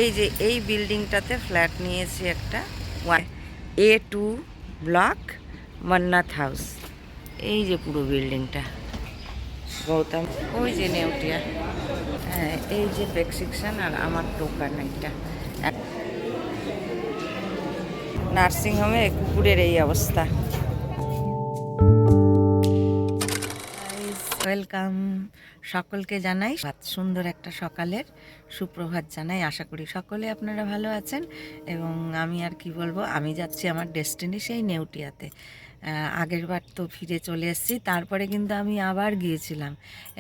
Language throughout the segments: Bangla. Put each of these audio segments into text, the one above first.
এই যে এই বিল্ডিংটাতে ফ্ল্যাট নিয়েছি একটা A2 ব্লক মান্নাত হাউস। এই যে পুরো বিল্ডিংটা গৌতম, ওই যে নেউটিয়া, হ্যাঁ এই যে প্রেসক্রিপশন আর আমার দোকান এটা। নার্সিংহোমে কুকুরের এই অবস্থা। ওয়েলকাম, সকলকে জানাই সুন্দর একটা সকালের সুপ্রভাত জানাই। আশা করি সকলে আপনারা ভালো আছেন এবং আমি আর কি বলবো, আমি যাচ্ছি আমার ডেস্টিনি সেই নেউটিয়াতে। আগের বার তো ফিরে চলে এসেছি, তারপরে কিন্তু আমি আবার গিয়েছিলাম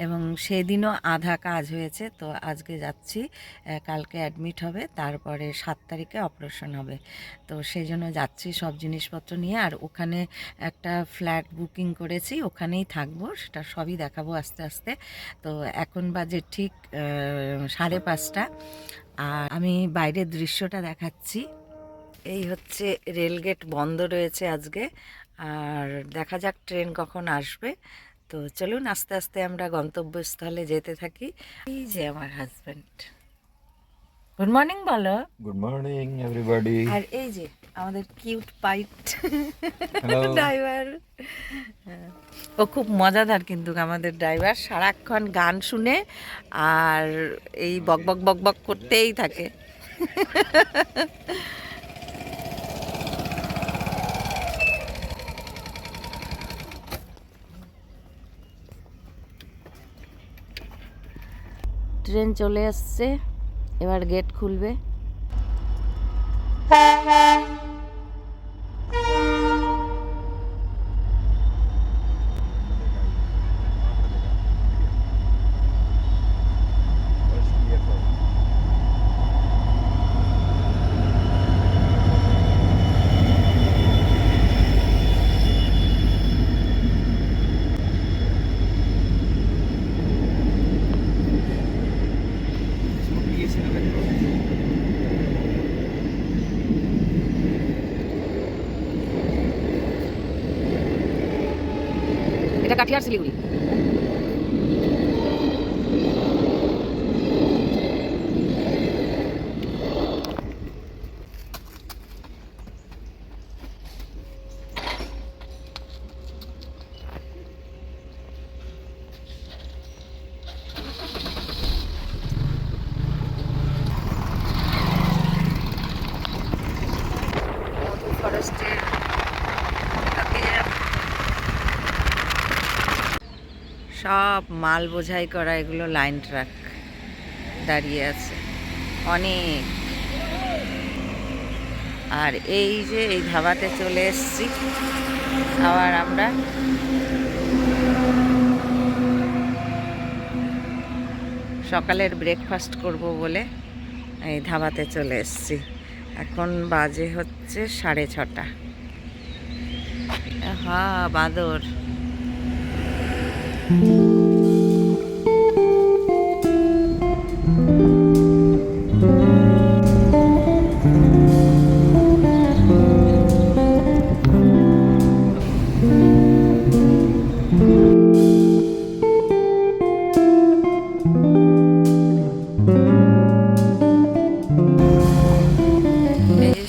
এবং সেদিনও আধা কাজ হয়েছে। তো আজকে যাচ্ছি, কালকে অ্যাডমিট হবে, তারপরে 7 তারিখে অপারেশন হবে। তো সেই জন্য যাচ্ছি সব জিনিসপত্র নিয়ে। আর ওখানে একটা ফ্ল্যাট বুকিং করেছি, ওখানেই থাকবো, সেটা সবই দেখাবো আস্তে আস্তে। তো এখন বাজে ঠিক 5:30, আর আমি বাইরের দৃশ্যটা দেখাচ্ছি। এই হচ্ছে রেলগেট বন্ধ রয়েছে আজকে, আর দেখা যাক ট্রেন কখন আসবে। তো চলুন আস্তে আস্তে আমরা গন্তব্যস্থলে যেতে থাকি। এই যে আমার হাজব্যান্ড, গুড মর্নিং বলো। Good morning everybody. আর এই যে আমাদের কিউট পাইট ড্রাইভার, ও খুব মজাদার কিন্তু আমাদের ড্রাইভার, সারাক্ষণ গান শুনে আর এই বক বক বক বক করতেই থাকে। ট্রেন চলে আসছে, এবার গেট খুলবে। এটা কাঠিয়ার শিলিগুড়ি। ফরেস্টের সব মাল বোঝাই করা এগুলো লাইন ট্রাক দাঁড়িয়ে আছে অনেক। আর এই যে এই ধাবাতে চলে এসেছি, আবার আমরা সকালের ব্রেকফাস্ট করব বলে এই ধাবাতে চলে এসেছি। এখন বাজে হচ্ছে 6:30। হ্যাঁ বাদর।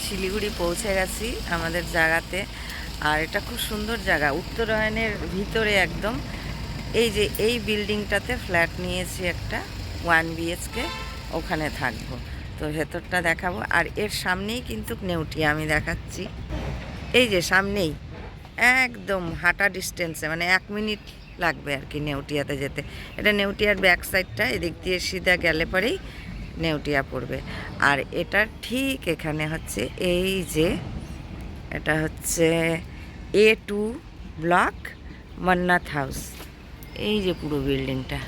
শিলিগুড়ি পৌঁছে গেছি আমাদের জায়গাতে। আর এটা খুব সুন্দর জায়গা, উত্তরায়ণের ভিতরে একদম। এই যে এই বিল্ডিংটাতে ফ্ল্যাট নিয়েছি একটা 1 BHK, ওখানে থাকবো। তো ভেতরটা দেখাবো। আর এর সামনেই কিন্তু নেউটিয়া, আমি দেখাচ্ছি। এই যে সামনেই একদম হাঁটা ডিস্টেন্সে, মানে 1 মিনিট লাগবে আর কি নেউটিয়াতে যেতে। এটা নেউটিয়ার ব্যাক সাইডটা, এদিক দিয়ে সিধা গেলে পরেই নেউটিয়া পড়বে। আর এটা ঠিক এখানে হচ্ছে, এই যে এটা হচ্ছে A2 ব্লক মান্নাত হাউস। এই যে পুরো বিল্ডিংটা।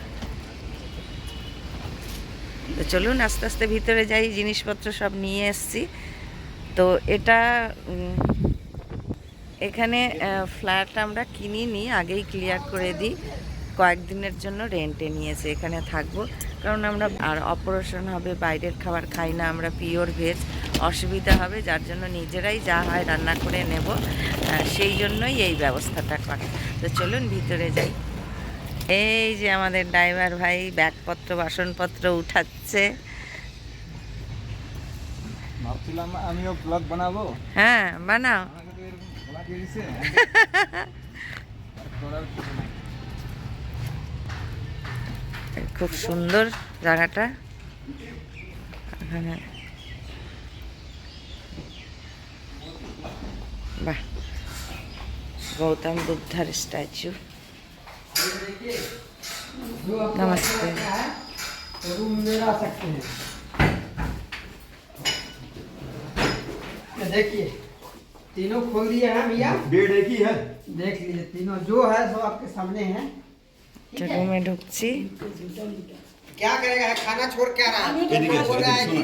তো চলুন আস্তে আস্তে ভিতরে যাই, জিনিসপত্র সব নিয়ে এসছি। তো এটা এখানে ফ্ল্যাট আমরা কিনিনি, আগেই ক্লিয়ার করে দিই। কয়েকদিনের জন্য রেন্টে নিয়েছে, এখানে থাকবো। কারণ আমরা আর অপারেশন হবে, বাইরের খাবার খাই না আমরা, পিওর ভেজ, অসুবিধা হবে, যার জন্য নিজেরাই যা হয় রান্না করে নেব, সেই জন্যই এই ব্যবস্থাটা করা। তো চলুন ভিতরে যাই। এই যে আমাদের ড্রাইভার ভাই ব্যাগপত্র বাসনপত্র উঠাচ্ছে। ভাবছিলাম আমিও ব্লগ বানাবো, হ্যাঁ বানাও। আমাকে তো এরকম খোলা দিয়ে দিছে, আর করার কিছু নাই। খুব সুন্দর জায়গাটা এখানে। বাহ, গৌতম বুদ্ধার স্ট্যাচু। नमस्ते। रूम में रह सकते हैं। ये देखिए तीनों खोल दिए हैं भैया, बेड एक ही है। देख लीजिए तीनों जो है सब आपके सामने है। ठीक है? রুমে ঢুকছি। क्या करेगा है, खाना छोड़ के आ रहा है, बोल रहा है कि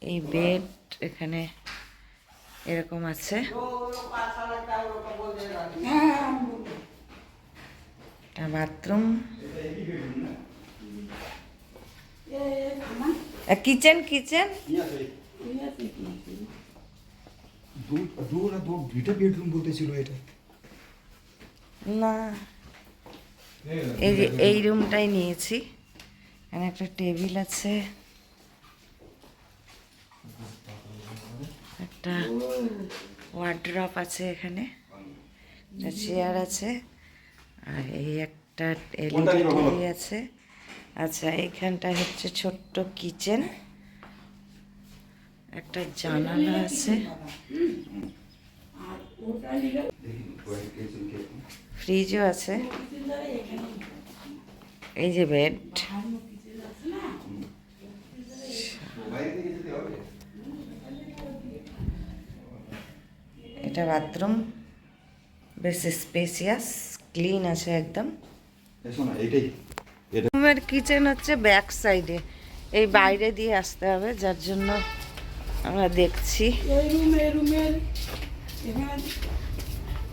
এই বেড এখানে এরকম আছে। जो लोग को अच्छा लगता है वो लोग को बोल देगा। এটা বাথরুম, কিচেন কিচেন দুইটা বেডরুম বলতেছিল এটা। না, এই যে এই রুমটাই নিয়েছি। এখানে একটা টেবিল আছে, একটা ওয়ার্ড্রপ আছে, এখানে একটা চেয়ার আছে, আর এই একটা এলইডি টিভি আছে। আচ্ছা, এইখানটা হচ্ছে ছোট্ট কিচেন, একটা জানালা আছে, ফ্রিজও আছে। এই যে বেড, এটা বাথরুম, বেশ স্পেসিয়াস, ক্লিন আছে একদম। শোনা এইটাই, রুমের কিচেন হচ্ছে ব্যাক সাইডে, এই বাইরে দিয়ে আসতে হবে, যার জন্য আমরা দেখছি।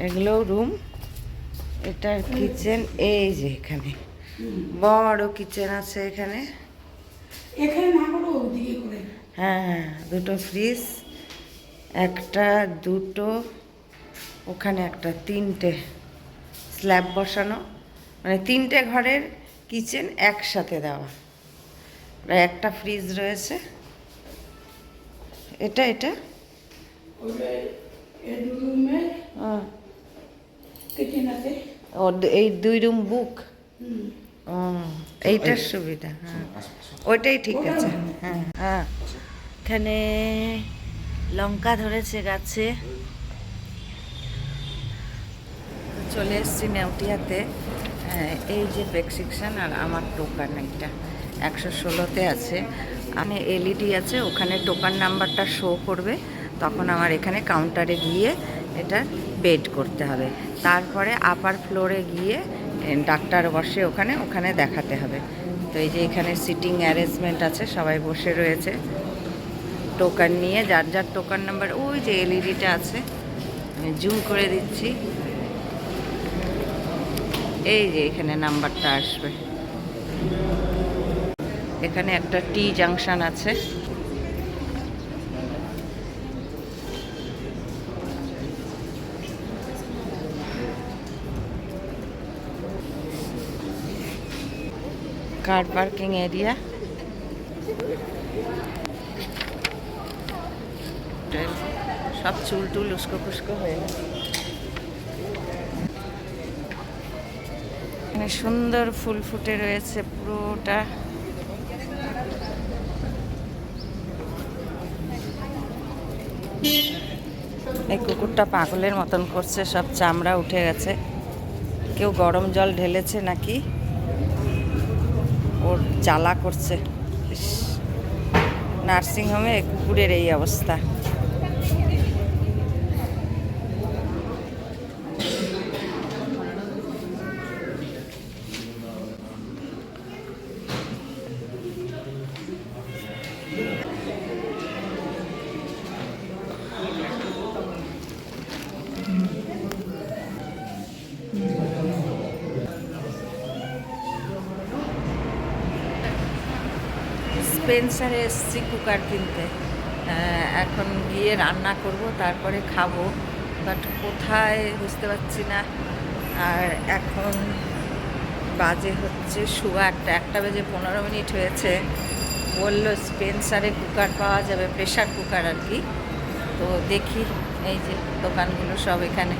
এগুলোও রুম, এটার কিচেন এই যে এখানে বড় কিচেন আছে এখানে। হ্যাঁ হ্যাঁ, দুটো ফ্রিজ, একটা দুটো, ওখানে একটা, তিনটে স্ল্যাব বসানো, মানে তিনটে ঘরের কিচেন একসাথে দেওয়া। আর একটা ফ্রিজ রয়েছে। এটা এটা এই দুই রুম বুক, এইটার সুবিধা। হ্যাঁ, ওইটাই ঠিক আছে। হ্যাঁ হ্যাঁ, এখানে লঙ্কা ধরেছে গাছে। চলে এসেছি নেউটিয়াতে। এই যে প্রেসক্রিপশন আর আমার টোকান, এইটা 116তে আছে। আমি এলইডি আছে, ওখানে টোকান নাম্বারটা শো করবে, তখন আমার এখানে কাউন্টারে গিয়ে এটা বেড করতে হবে। তারপরে আপার ফ্লোরে গিয়ে ডাক্তার বসে ওখানে, ওখানে দেখাতে হবে। তো এই যে এখানে সিটিং অ্যারেঞ্জমেন্ট আছে, সবাই বসে রয়েছে টোকান নিয়ে, যার যার টোকান নাম্বার। ওই যে এলইডিটা আছে, আমি জুম করে দিচ্ছি, এই যে এখানে নাম্বারটা আসবে। এখানে একটা টি জাংশন আছে। কার পার্কিং এরিয়া, সব চুল টুল উস্কো খুস্কো হয়ে গেছে। এখানে সুন্দর ফুল ফুটে রয়েছে পুরোটা। এই কুকুরটা পাগলের মতন করছে, সব চামড়া উঠে গেছে। কেউ গরম জল ঢেলেছে নাকি, ওর জ্বালা করছে। নার্সিংহোমে কুকুরের এই অবস্থা। স্পেন্সারে এসেছি কুকার কিনতে, এখন গিয়ে রান্না করব, তারপরে খাবো, বাট কোথায় বুঝতে পারছি না। আর এখন বাজে হচ্ছে 1:15 1 বেজে 15 মিনিট হয়েছে। বললো স্পেন্সারে কুকার পাওয়া যাবে, প্রেশার কুকার আর কি। তো দেখি, এই যে দোকানগুলো সব এখানে।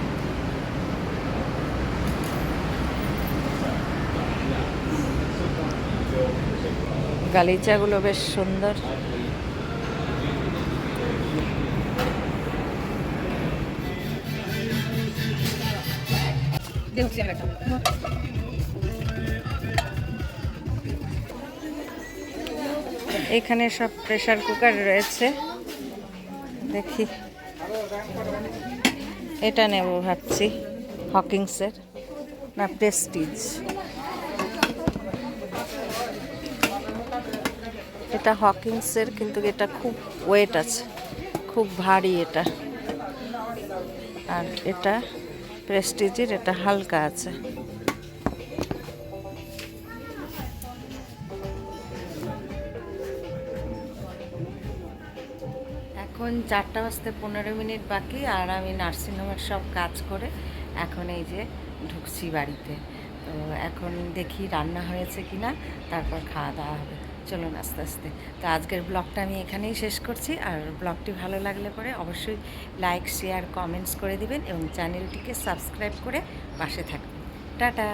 গালিচাগুলো বেশ সুন্দর। এখানে সব প্রেসার কুকার রয়েছে, দেখি এটা নেব ভাবছি, হকিংসের না প্রেস্টিজ। এটা হকিংসের, কিন্তু এটা খুব ওয়েট আছে, খুব ভারী এটা। আর এটা প্রেস্টিজের, এটা হালকা আছে। এখন 4:15 বাকি, আর আমি নার্সিংহোমের সব কাজ করে এখন এই যে ঢুকছি বাড়িতে। তো এখন দেখি রান্না হয়েছে কিনা, তারপর খাওয়া দাওয়া হবে। চলুন আস্তে আস্তে। তো আজকের ব্লগটা আমি এখানেই শেষ করছি। আর ব্লগটি ভালো লাগলে পরে অবশ্যই লাইক, শেয়ার, কমেন্টস করে দিবেন এবং চ্যানেলটিকে সাবস্ক্রাইব করে পাশে থাকবেন। টাটা।